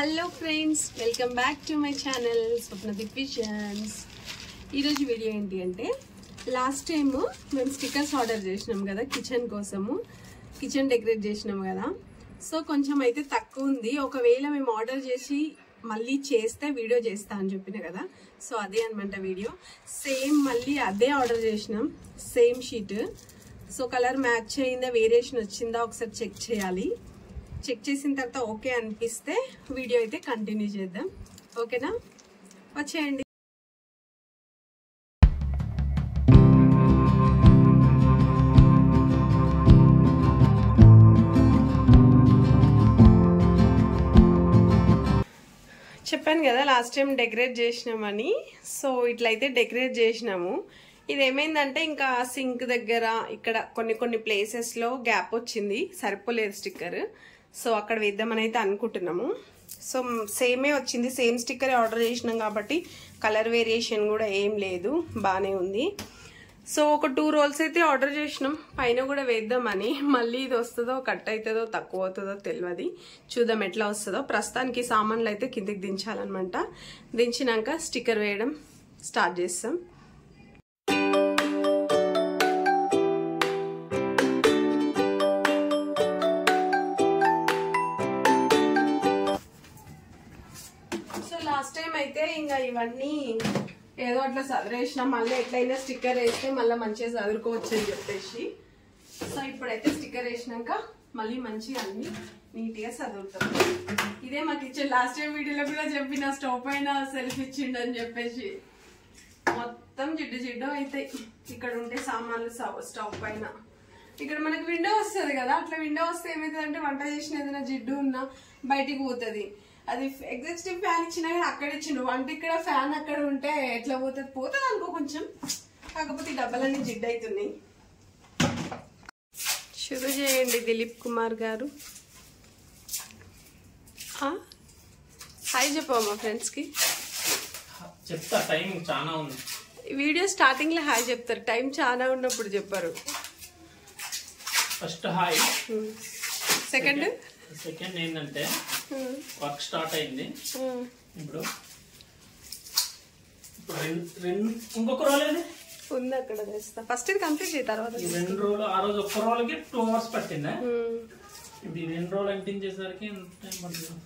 Hello friends, welcome back to my channel Swapnadeep visions. ఈరోజు video ఏంటి అంటే, లాస్ట్ టైం మేము స్టిక్కర్స్ ఆర్డర్ చేసినాం కదా కిచెన్ కోసము. కిచెన్ డెకరేట్ చేసినాం కదా, సో కొంచెం అయితే తక్కువ ఉంది. ఒకవేళ మేము ఆర్డర్ చేసి మళ్ళీ చేస్తే వీడియో చేస్తా అని చెప్పిన కదా, సో అదే అనమాట వీడియో. సేమ్ మళ్ళీ అదే ఆర్డర్ చేసినాం, same sheet. So colour match అయిందా, వేరియేషన్ వచ్చిందా ఒకసారి చెక్ చేయాలి. చెక్ చేసిన తర్వాత ఓకే అనిపిస్తే వీడియో అయితే కంటిన్యూ చేద్దాం. ఓకేనా, వచ్చేయండి. చెప్పాను కదా లాస్ట్ టైం డెకరేట్ చేసినామని. సో ఇట్లయితే డెకరేట్ చేసినాము. ఇది ఏమైందంటే, ఇంకా సింక్ దగ్గర ఇక్కడ కొన్ని ప్లేసెస్లో గ్యాప్ వచ్చింది, సరిపోలేదు స్టిక్కర్. సో అక్కడ వేద్దామని అయితే అనుకుంటున్నాము. సో సేమే వచ్చింది, సేమ్ స్టిక్కర్ ఆర్డర్ చేసినాం కాబట్టి కలర్ వేరియేషన్ కూడా ఏం లేదు, బాగానే ఉంది. సో ఒక 2 రోల్స్ అయితే ఆర్డర్ చేసినాం, పైన కూడా వేద్దామని. మళ్ళీ ఇది వస్తుందో, కట్ అవుతుందో, తక్కువ అవుతుందో తెలియదు. చూద్దాం ఎట్లా వస్తుందో. ప్రస్తుతానికి సామాన్లు అయితే కిందికి దించాలన్నమాట. దించినాక స్టిక్కర్ వేయడం స్టార్ట్ చేస్తాం. లాస్ట్ టైం అయితే ఇంకా ఇవన్నీ ఏదో అట్లా చదివేసినా, మళ్ళీ ఎట్లయినా స్టిక్కర్ వేస్తే మళ్ళీ మంచిగా చదువుకోవచ్చు అని చెప్పేసి. సో ఇప్పుడైతే స్టిక్కర్ వేసినాక మళ్ళీ మంచిగా అన్ని నీట్గా చదువుతాం. ఇదే మా కిచెన్. లాస్ట్ టైం వీడియోలో కూడా చెప్పిన, స్టవ్ పైన సెల్ఫ్ ఇచ్చిండు అని చెప్పేసి. మొత్తం జిడ్డు అయితే ఇక్కడ ఉంటే సామాన్లు స్టవ్ పైన. ఇక్కడ మనకు విండో వస్తుంది కదా, అట్లా విండో వస్తే ఏమవుతుంది అంటే, వంట చేసిన ఏదైనా జిడ్డు ఉన్నా బయటికి పోతుంది. అది ఎగ్జాస్టివ్ ఫ్యాన్ ఇచ్చినా కానీ అక్కడ ఇచ్చిండు, వంట ఇక్కడ ఫ్యాన్ అక్కడ ఉంటే ఎట్లా పోతుంది అనుకో కొంచెం. కాకపోతే ఈ డబ్బాలన్నీ జిడ్డు అవుతున్నాయి. షురు చేయండి దిలీప్ కుమార్ గారు. హాయ్ చెప్పు మా ఫ్రెండ్స్ కి. చెప్తా, టైం చాలా ఉంది. వీడియో స్టార్టింగ్ లో హాయ్ చెప్తారు, టైం చాలా ఉన్నప్పుడు చెప్పారు. First hi. సెకండ్ ఏంటంటే, వర్క్ స్టార్ట్ అయింది. ఇప్పుడు ఇంకొక రోల్ ఏది ఉంది అక్కడ తెస్తా. ఫస్ట్ ఇది కంప్లీట్ చేయ తర్వాత 2 రోజులు. ఆ రోజు ఒక్క రోల్కి 2 hours పట్టిందా? ఇది 2 రోజులు అంటించేసరికి ఎంత టైం పడుతుంది?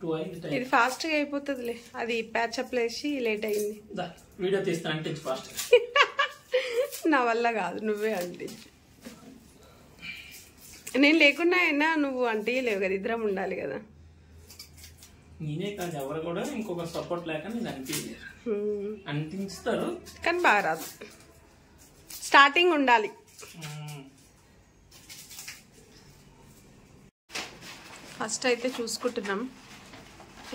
2 అయింది. ఇది ఫాస్ట్ గా అయిపోతుందిలే, అది ప్యాచప్ వేసి లేట్ అయింది. వీడియో తీస్తా, అంటించు ఫాస్ట్. నా వల్ల కాదు, నువ్వే అంటించు. నేను లేకున్నా అయినా నువ్వు అంటియలేవు కదా, ఇద్దరం ఉండాలి కదా. నేనే కాదు, ఎవరు కూడా ఇంకొక సపోర్ట్ లేక నేను అనిపించలేరు. అంటిస్తారు కానీ బాగా రాదు, స్టార్టింగ్ ఉండాలి. ఫస్ట్ అయితే చూసుకుంటున్నాం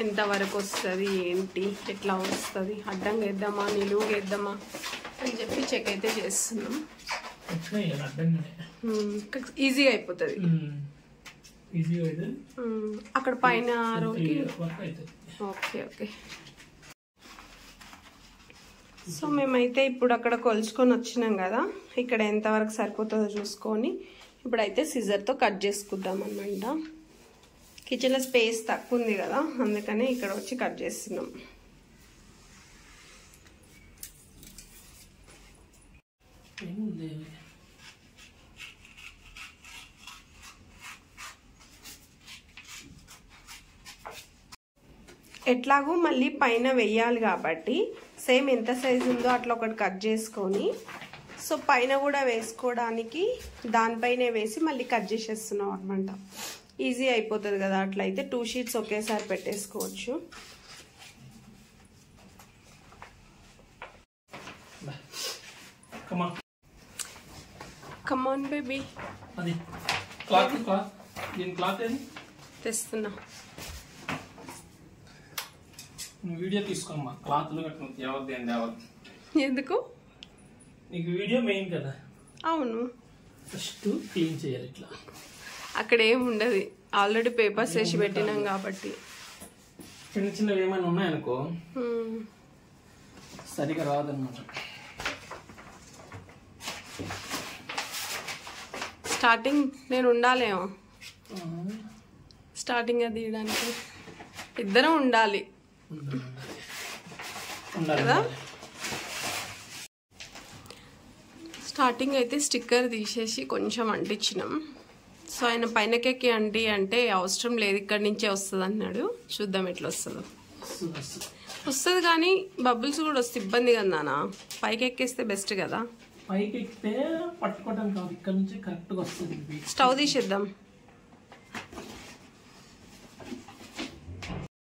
ఎంతవరకు వస్తుంది, ఏంటి, ఎట్లా వస్తుంది, అడ్డంగా వేద్దామా నిలువుగా వేద్దామా అని చెప్పి చెక్ అయితే చేస్తున్నాం. ఈజీగా అయిపోతుంది. అక్కడ పైన రోల్కి. ఓకే. సో మేమైతే ఇప్పుడు అక్కడ కొలుచుకొని వచ్చినాం కదా, ఇక్కడ ఎంతవరకు సరిపోతుందో చూసుకొని ఇప్పుడైతే సిజర్తో కట్ చేసుకుందాం అన్నమాట. కిచెన్లో స్పేస్ తక్కువ ఉంది కదా, అందుకని ఇక్కడ వచ్చి కట్ చేస్తున్నాం. ఎట్లాగూ మళ్ళీ పైన వెయ్యాలి కాబట్టి సేమ్ ఎంత సైజు ఉందో అట్లా ఒకటి కట్ చేసుకొని, సో పైన కూడా వేసుకోవడానికి దానిపైనే వేసి మళ్ళీ కట్ చేసేస్తున్నాం అనమాట. ఈజీ అయిపోతుంది కదా. అట్లయితే 2 షీట్స్ ఒకేసారి పెట్టేసుకోవచ్చు. Come on baby. తెస్తున్నా. వీడియో తీసుకోమ్మా, క్లాత్లు ఎందుకు? నీకు వీడియో మెయిన్ కదా. అవును. ఫస్ట్ క్లీన్ చేయాలి ఇట్లా. అక్కడ ఏమి ఉండదు, ఆల్రెడీ పేపర్స్ వేసి పెట్టినాం కాబట్టి. చిన్నవి ఏమైనా ఉన్నాయనుకో సరిగా రాదన్నమాట. స్టార్టింగ్ నేను ఉండాలేమో స్టార్టింగ్ అది తీయడానికి. ఇద్దరం ఉండాలి కదా. స్టార్టింగ్ అయితే స్టిక్కర్ తీసేసి కొంచెం అంటించినాం. సో ఆయన పైనకెక్కి అంటే అవసరం లేదు, ఇక్కడి నుంచే వస్తుంది అన్నాడు. చూద్దాం ఎట్లా వస్తుందో. వస్తుంది కానీ బబుల్స్ కూడా వస్తే ఇబ్బంది కదా నాన్న. పైకి ఎక్కేస్తే బెస్ట్ కదా. పైకి ఎక్కితే పట్టుకోవడం కాదు, ఇక్కడ నుంచి కరెక్ట్గా వస్తుంది. స్టవ్ తీసేద్దాం.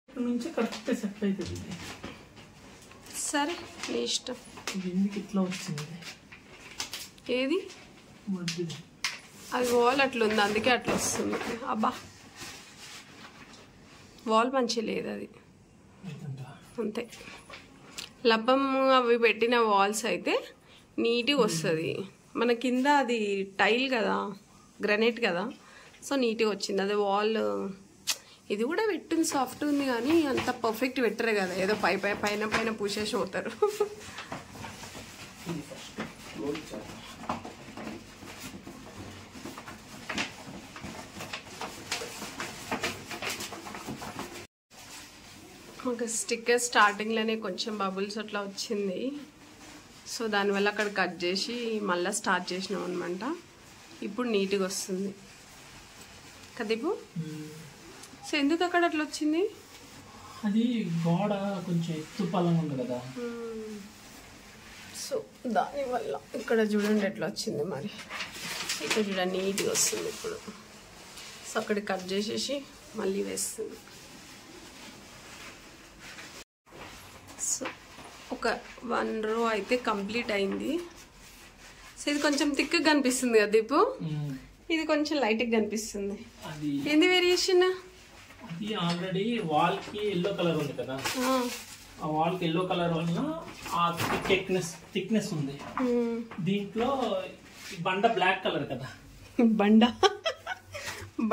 ఇక్కడ నుంచి కరెక్ట్ సెట్ అవుతుంది. సరే నీ ఇష్టం. ఎందుకు ఇట్లా వచ్చింది? ఏది అది వాల్ అట్లా ఉంది, అందుకే అట్లా వస్తుంది. అబ్బా వాల్ మంచిగా లేదు అది, అంతే. లబ్బం అవి పెట్టిన వాల్స్ అయితే నీట్గా వస్తుంది. మన కింద అది టైల్ కదా, గ్రనైట్ కదా, సో నీట్గా వచ్చింది. అది వాల్ ఇది కూడా పెట్టింది, సాఫ్ట్ ఉంది కానీ అంత పర్ఫెక్ట్ పెట్టరు కదా, ఏదో పైన పూసేసి పోతారు. ఒక స్టిక్కర్ స్టార్టింగ్లోనే కొంచెం బబుల్స్ అట్లా వచ్చింది. సో దానివల్ల అక్కడ కట్ చేసి మళ్ళీ స్టార్ట్ చేసినాం అనమాట. ఇప్పుడు నీట్గా వస్తుంది కదీపు. సో ఎందుకు అక్కడ అట్లా వచ్చింది? అది గోడ కొంచెం ఎత్తు పలంగా ఉంది కదా, సో దానివల్ల. ఇక్కడ చూడండి ఎట్లా వచ్చింది మరి. ఇక్కడ చూడండి నీట్గా వస్తుంది ఇప్పుడు. సో అక్కడ కట్ చేసేసి మళ్ళీ వేస్తుంది. సో ఒక 1 row అయితే కంప్లీట్ అయింది. సో ఇది కొంచెం థిక్గా కనిపిస్తుంది కదా దీపు, ఇది కొంచెం లైట్గా కనిపిస్తుంది. ఏంది వేరియేషన్? అది ఆల్రెడీ వాల్ కి ఎల్లో కలర్ ఉంది కదా, ఆ వాల్ కి ఎల్లో కలర్ వల్ల ఆ థిక్నెస్ ఉంది. దీంట్లో బండ బ్లాక్ కలర్ కదా,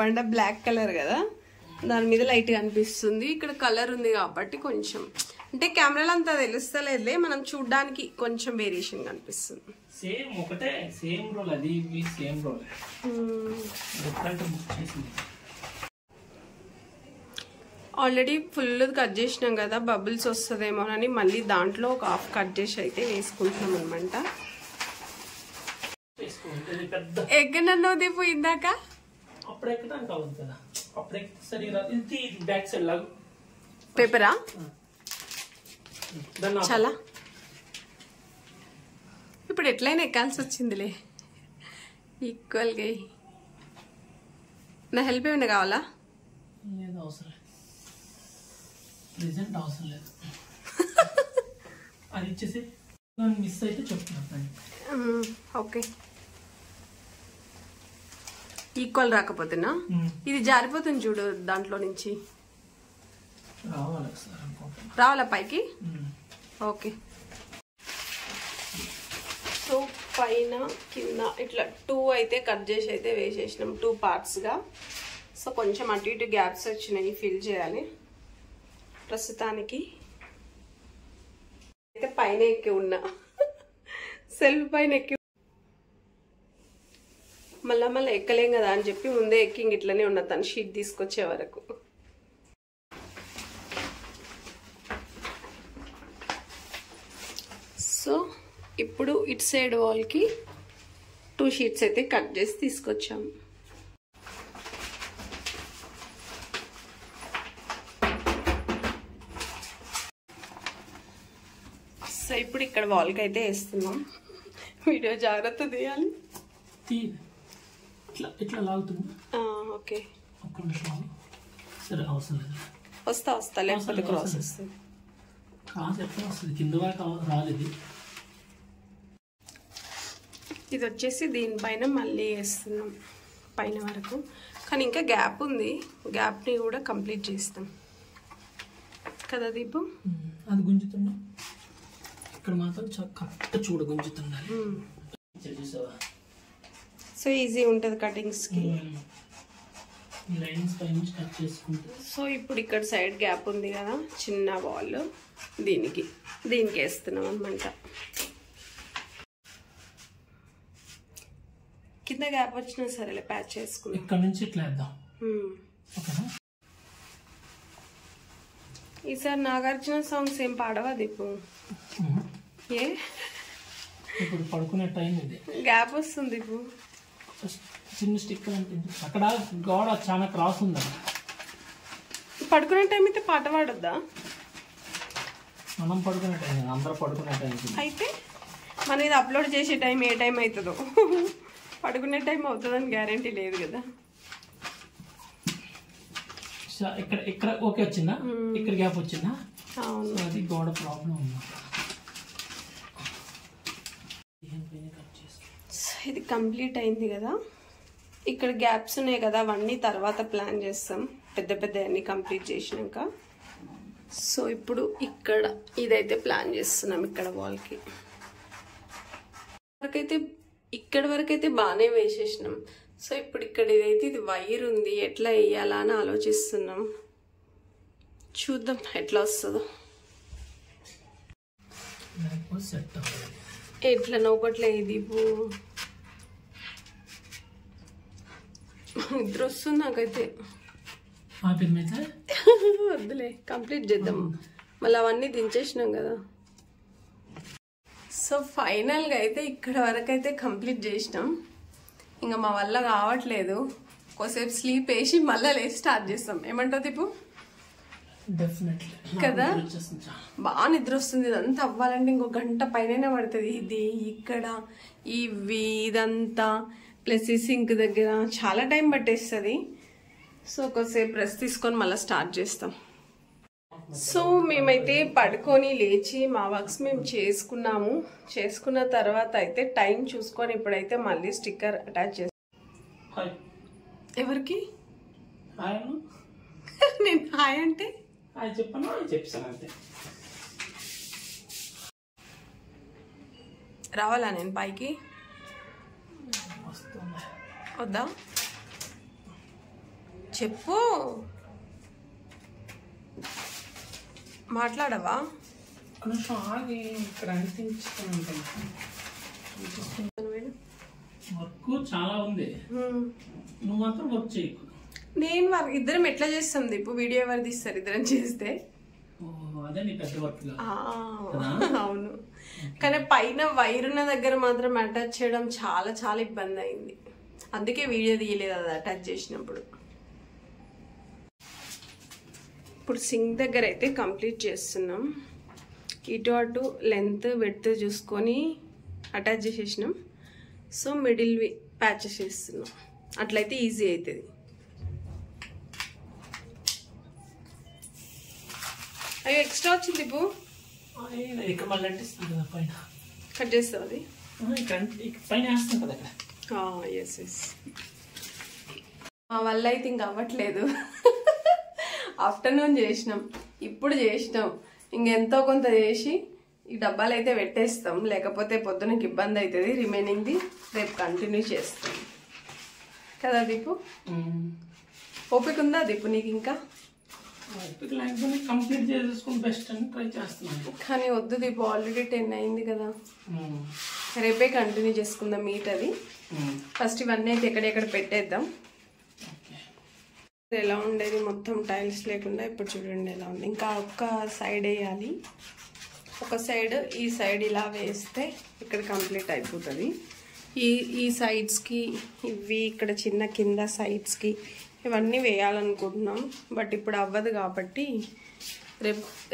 బండ బ్లాక్ కలర్ కదా, దాని మీద లైట్ కనిపిస్తుంది. ఇక్కడ కలర్ ఉంది కాబట్టి కొంచెం, అంటే కెమెరాలో అంతా తెలుస్తలేదులే, మనం చూడ్డానికి కొంచెం వేరియేషన్ కనిపిస్తుంది. సేమ్ ఒకటే, సేమ్ రోల్, అది same role. Already full cut చేసినాం కదా, బబుల్స్ వస్తుందేమోనని మళ్ళీ దాంట్లో ఒక హాఫ్ కట్ చేసి అయితే వేసుకుంటున్నాం అనమాట. ఎక్కడన్నా దీపు ఇందాక అప్పుడు ఎక్కడానికి అవ్వదు కదా, అప్పుడు సరిగా ఇది బ్యాక్ సైడ్ లాగా పేపరా చాలా. ఇప్పుడు ఎట్లయినా ఎక్కాల్సి వచ్చిందిలే ఈక్వల్గా. నా హెల్ప్ ఏమైనా కావాలా? ఏదో అవసరం లేదు, ప్రెజెంట్ అవసరం లేదు. అది ఇచ్చేసి మిస్ అయితే చెప్తున్నాను. ఓకే, ఈక్వల్ రాకపోతేనా ఇది జారిపోతుంది చూడు, దాంట్లో నుంచి రావాలా పైకి. ఓకే, సో పైన కింద ఇట్లా 2 అయితే కట్ చేసి అయితే వేసేసినాం, 2 పార్ట్స్గా. సో కొంచెం అటు ఇటు గ్యాప్స్ వచ్చినాయి, ఫిల్ చేయాలి. ప్రస్తుతానికి అయితే పైన ఎక్కి ఉన్నా, సెల్ఫ్ పైన ఎక్కి మళ్ళీ ఎక్కలేం కదా అని చెప్పి ముందే ఎక్కింగ్ ఇట్లనే ఉన్నా తను షీట్ తీసుకొచ్చే వరకు. సో ఇప్పుడు ఇటు సైడ్ వాల్కి 2 షీట్స్ అయితే కట్ చేసి తీసుకొచ్చాము. సో ఇప్పుడు ఇక్కడ వాల్కి అయితే వేస్తున్నాం. వీడియో జాగ్రత్త తీయాలి. ఇట్లా లాగుతుంది. ఓకే, సరే అవసరం లేదు, వస్తా లేకపోతే క్రాస్ వస్తుంది. క్రాస్ ఎట్లా వస్తుంది, కింద వరకు రాలేదు. ఇది వచ్చేసి దీనిపైన మళ్ళీ వేస్తున్నాం పైన వరకు, కానీ ఇంకా గ్యాప్ ఉంది, గ్యాప్ని కూడా కంప్లీట్ చేస్తాం కదా దీపు. అది గుంజుతున్నా, ఇక్కడ మాత్రం కరెక్ట్ చూడ గుంజుతుండాలి. సో ఈజీ ఉంటుంది కటింగ్స్కి. లైన్స్ పై నుంచి కట్ చేసుకుంటే. సో ఇప్పుడు ఇక్కడ సైడ్ గ్యాప్ ఉంది కదా, చిన్న వాల్, దీనికి వేస్తున్నాం అనమాట. కింద గ్యాప్ వచ్చినా సరేలే, ప్యాచ్ చేసుకున్నాం. ఇక్కడ నుంచి ఇట్లా వేద్దాం. ఓకేనా? ఈసారి నాగార్జున సాంగ్స్ ఏం పాడవా దీపు? ఏ ఇప్పుడు పడుకునే టైం ఇది, గ్యాప్ వస్తుంది దీపు. చిన్న స్టిక్కర్ అంటే అక్కడ గోడ చాలా క్రాస్ ఉందా. పడుకునే టైం అయితే పాట పాడొద్దా? మనం పడుకునే టైం, అందరూ పడుకునే టైం అయితే మన ఇది అప్లోడ్ చేసే టైం ఏ టైం అవుతుందో పడుకునే టైం అవుతుందని గ్యారంటీ లేదు కదా. ఇక్కడ ఇక్కడ ఓకే వచ్చిందా, ఇక్కడ గ్యాప్ వచ్చిందా? అవును, అది గోడ ప్రాబ్లం ఉందా. ఇది కంప్లీట్ అయింది కదా. ఇక్కడ గ్యాప్స్ ఉన్నాయి కదా, అవన్నీ తర్వాత ప్లాన్ చేస్తాం పెద్ద పెద్ద అన్ని కంప్లీట్ చేసినాక. సో ఇప్పుడు ఇక్కడ ఇదైతే ప్లాన్ చేస్తున్నాం. ఇక్కడ వాల్కి వరకైతే ఇక్కడ వరకైతే బాగానే వేసేసినాం. సో ఇప్పుడు ఇక్కడ ఇదైతే ఇది వైర్ ఉంది, ఎట్లా వేయాలా అని ఆలోచిస్తున్నాం. చూద్దాం ఎట్లా వస్తుందో. ఎట్లా నవ్వట్లే ఇది నిద్ర వస్తుంది నాకైతే. వద్దులే, కంప్లీట్ చేద్దాం. మళ్ళీ అవన్నీ దించేసినాం కదా. సో ఫైనల్గా అయితే ఇక్కడ వరకు అయితే కంప్లీట్ చేసినాం. ఇంకా మా వల్ల కావట్లేదు. కొద్దిసేపు స్లీప్ వేసి మళ్ళీ లేచి స్టార్ట్ చేస్తాం. ఏమంటావు దీపు? కదా, బాగా నిద్ర వస్తుంది. ఇదంతా అవ్వాలంటే ఇంకో గంట పైన పడుతుంది. ఇది ఇక్కడ ఇవి ఇదంతా ప్లస్ ఈ సింక్ దగ్గర చాలా టైం పట్టేస్తుంది. సో కొద్దిసేపు రెస్ట్ తీసుకొని మళ్ళీ స్టార్ట్ చేస్తాం. సో మేమైతే పడుకొని లేచి మా వర్క్స్ మేము చేసుకున్నాము. చేసుకున్న తర్వాత అయితే టైం చూసుకొని ఇప్పుడైతే మళ్ళీ స్టిక్కర్ అటాచ్ చేస్తాం. ఎవరికి? నేను హాయ్ అంటే రావాలా నేను పైకి? వద్దా? చెప్పు, మాట్లాడవా? వర్క్ చాలా ఉంది, నువ్వు మాత్రం వర్క్ చేయకు. నేను వర్క్ ఇద్దరం ఎట్లా చేస్తాం దీపు? వీడియో ఎవరు తీస్తారు ఇద్దరం చేస్తే? అదే నీ పెద్ద వర్క్. అవును, కానీ పైన వైర్ ఉన్న దగ్గర మాత్రం అటాచ్ చేయడం చాలా చాలా ఇబ్బంది అయింది. అందుకే వీడియో తీయలేదు అది అటాచ్ చేసినప్పుడు. ఇప్పుడు సింక్ దగ్గర అయితే కంప్లీట్ చేస్తున్నాం. ఇటు అటు లెంత్ విడ్త్ చూసుకొని అటాచ్ చేసేసినాం. సో మిడిల్ ప్యాచెస్ చేస్తున్నాం, అట్లయితే ఈజీ అవుతుంది. అయ్యో ఎక్స్ట్రా వచ్చింది ఇప్పుడు కట్ చేస్తావు అది ఎస్ ఎస్. మా వల్ల అయితే ఇంక అవ్వట్లేదు. ఆఫ్టర్నూన్ చేసినాం, ఇప్పుడు చేసినాం. ఇంకెంతో కొంత చేసి ఈ డబ్బాలు అయితే పెట్టేస్తాం, లేకపోతే పొద్దునకి ఇబ్బంది అవుతుంది. రిమైనింగ్ది రేపు కంటిన్యూ చేస్తాం కదా దీపు? ఓపిక ఉందా దీపు నీకు? ఇంకా కంప్లీట్ చేసేసుకుని బెస్ట్ అని ట్రై చేస్తున్నాను. కానీ వద్దు దీపు, ఆల్రెడీ 10 అయింది కదా. రేపే కంటిన్యూ చేసుకుందాం మీట్ అది. ఫస్ట్ ఇవన్నీ అయితే ఎక్కడెక్కడ పెట్టేద్దాం. ఎలా ఉండేది మొత్తం టైల్స్ లేకుండా, ఇప్పుడు చూడండి ఎలా ఉంది. ఇంకా ఒక్క సైడ్ వేయాలి, ఒక సైడ్ ఈ సైడ్ ఇలా వేస్తే ఇక్కడ కంప్లీట్ అయిపోతుంది. ఈ సైడ్స్కి ఇవి ఇక్కడ చిన్న కింద సైడ్స్కి ఇవన్నీ వేయాలనుకుంటున్నాం. బట్ ఇప్పుడు అవ్వదు కాబట్టి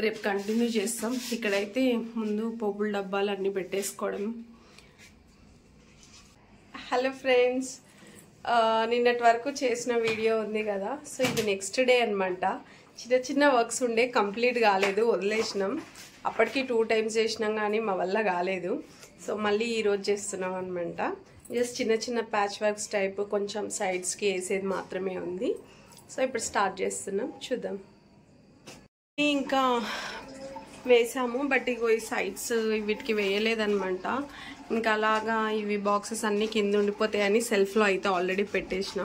రేపు కంటిన్యూ చేస్తాం. ఇక్కడైతే ముందు పోపుల డబ్బాలు అన్నీ పెట్టేసుకోవడం. హలో ఫ్రెండ్స్, నిన్నటి వరకు చేసిన వీడియో ఉంది కదా. సో ఇది నెక్స్ట్ డే అనమాట. చిన్న చిన్న వర్క్స్ ఉండే, కంప్లీట్ కాలేదు, వదిలేసినాం. అప్పటికి 2 టైమ్స్ చేసినాం కానీ మా వల్ల కాలేదు. సో మళ్ళీ ఈరోజు చేస్తున్నాం అనమాట. జస్ట్ చిన్న చిన్న ప్యాచ్ వర్క్స్ టైప్ కొంచెం సైడ్స్కి వేసేది మాత్రమే ఉంది. సో ఇప్పుడు స్టార్ట్ చేస్తున్నాం, చూద్దాం. ఇంకా వేసాము, బట్ ఇగో ఈ సైడ్స్ వీటికి వేయలేదనమాట. ఇంకా అలాగా ఇవి బాక్సెస్ అన్నీ కింద ఉండిపోతాయని సెల్ఫ్లో అయితే ఆల్రెడీ పెట్టేసిన.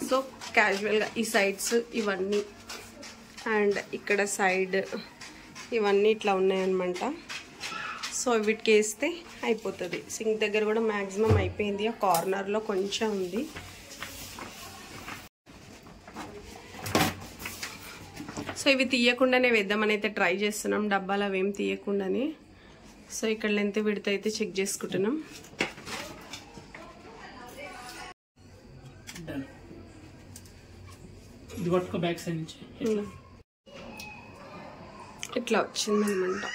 సో క్యాజువల్గా ఈ సైడ్స్ ఇవన్నీ అండ్ ఇక్కడ సైడ్ ఇవన్నీ ఇట్లా ఉన్నాయన్నమాట. సో వీటికి వేస్తే అయిపోతుంది. సింక్ దగ్గర కూడా మ్యాక్సిమం అయిపోయింది, ఆ కార్నర్లో కొంచెం ఉంది. సో ఇవి తీయకుండానే వేద్దామని అయితే ట్రై చేస్తున్నాం, డబ్బాలు అవేం తీయకుండానే. సో ఇక్కడ లెంత్ విడత అయితే చెక్ చేసుకుంటున్నాం. ఇది పట్టుకో బ్యాక్ సైడ్ నుంచి. ఇట్లా వచ్చిందనమాట,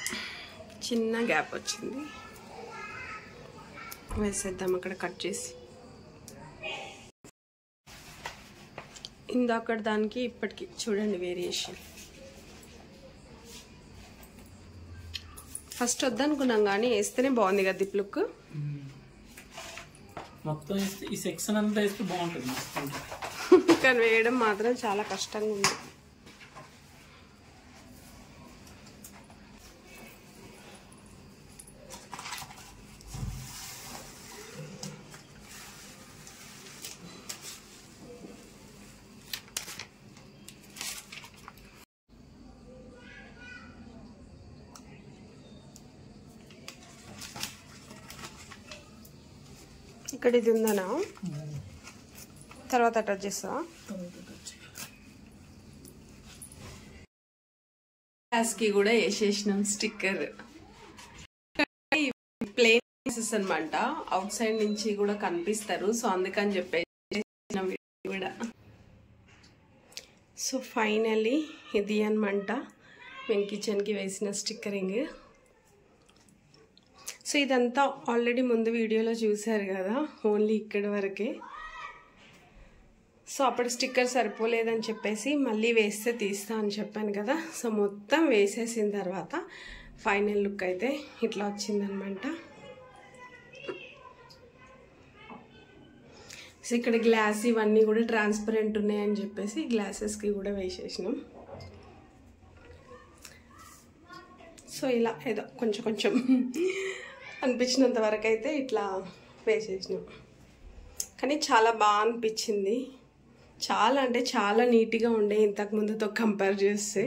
చిన్న గ్యాప్ వచ్చింది. వేసేద్దాం అక్కడ కట్ చేసి. ఇందాక దానికి ఇప్పటికి చూడండి వేరియేషన్. ఫస్ట్ వద్దనుకున్నాం కానీ వేస్తేనే బాగుంది కదా దిప్ లుక్. మొత్తం ఈ సెక్షన్ అంతా వేస్తే బాగుంటుంది, కానీ వేయడం మాత్రం చాలా కష్టంగా ఉంది. ఇక్కడ ఇది ఉందనా, తర్వాత టచ్ చేస్తావా? గ్లాస్కి కూడా వేసేసినాం స్టిక్కర్. ప్లేన్ పీసెస్ అనమాట, అవుట్ సైడ్ నుంచి కూడా కనిపిస్తారు. సో అందుకని చెప్పేసి కూడా. సో ఫైనల్లీ ఇది అనమాట మేము కిచెన్కి వేసిన స్టిక్కరింగ్. సో ఇదంతా ఆల్రెడీ ముందు వీడియోలో చూసారు కదా, ఓన్లీ ఇక్కడి వరకే. సో అప్పుడు స్టిక్కర్ సరిపోలేదని చెప్పేసి మళ్ళీ వేస్తే తీస్తా అని చెప్పాను కదా. సో మొత్తం వేసేసిన తర్వాత ఫైనల్ లుక్ అయితే ఇట్లా వచ్చిందనమాట. సో ఇక్కడ గ్లాస్ ఇవన్నీ కూడా ట్రాన్స్పరెంట్ ఉన్నాయని చెప్పేసి గ్లాసెస్కి కూడా వేసేసినాం. సో ఇలా ఏదో కొంచెం కొంచెం అనిపించినంత వరకు అయితే ఇట్లా వేసేసినాం. కానీ చాలా బాగా అనిపించింది, చాలా అంటే చాలా నీట్గా ఉండే ఇంతకు ముందుతో కంపేర్ చేస్తే.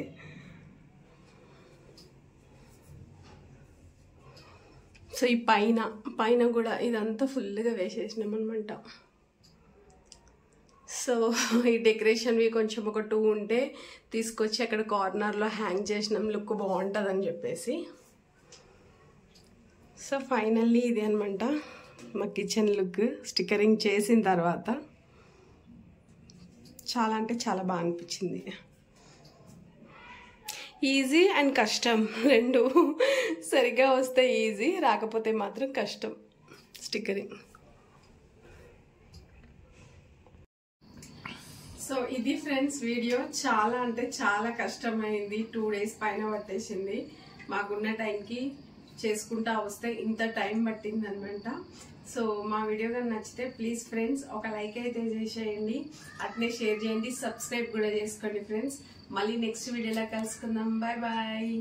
సో ఈ పైన కూడా ఇదంతా ఫుల్గా వేసేసినాం అనమాట. సో ఈ డెకరేషన్వి కొంచెం ఒక 2 ఉంటే తీసుకొచ్చి అక్కడ కార్నర్లో హ్యాంగ్ చేసినాం, లుక్ బాగుంటుందని చెప్పేసి. సో ఫైనల్లీ ఇది అనమాట మా కిచెన్ లుక్ స్టిక్కరింగ్ చేసిన తర్వాత. చాలా అంటే చాలా బాగా అనిపించింది. ఈజీ అండ్ కష్టం రెండు సరిగ్గా వస్తే ఈజీ, రాకపోతే మాత్రం కష్టం స్టిక్కరింగ్. సో ఇది ఫ్రెండ్స్ వీడియో. చాలా అంటే చాలా కష్టమైంది, 2 days పైన పట్టేసింది. మాకున్న టైంకి చేసుకుంటా వస్తే ఇంత టైం పట్టింది అనమాట. సో మా వీడియో కానీ నచ్చితే ప్లీజ్ ఫ్రెండ్స్ ఒక లైక్ అయితే చేసేయండి, అట్నే షేర్ చేయండి, సబ్స్క్రైబ్ కూడా చేసుకోండి ఫ్రెండ్స్. మళ్ళీ నెక్స్ట్ వీడియోలో కలుసుకుందాం. Bye bye.